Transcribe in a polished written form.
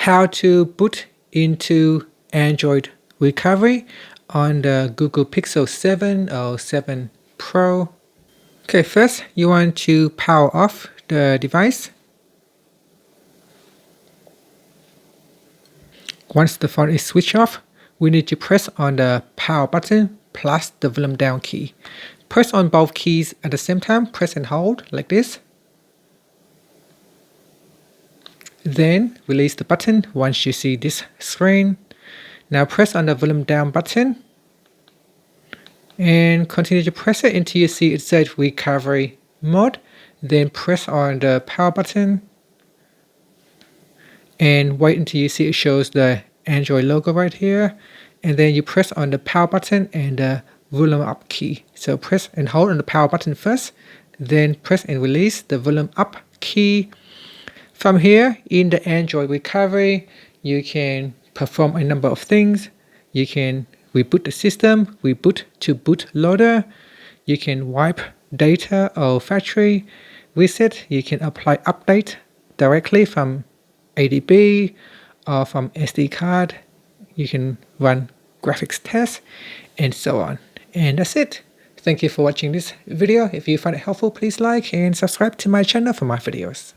how to boot into Android recovery on the Google Pixel 7 or 7 Pro. Okay, first you want to power off the device. Once the phone is switched off, we need to press on the power button plus the volume down key. Press on both keys at the same time, press and hold like this. Then release the button once you see this screen. Now press on the volume down button and continue to press it until you see it says recovery mode. Then press on the power button and wait until you see it shows the Android logo right here, and then you press on the power button and the volume up key. So press and hold on the power button first, then press and release the volume up key. From here in the Android recovery, you can perform a number of things. You can reboot the system, reboot to bootloader, you can wipe data or factory reset, you can apply update directly from ADB or from SD card, you can run graphics tests, and so on. And that's it. Thank you for watching this video. If you find it helpful, please like and subscribe to my channel for more videos.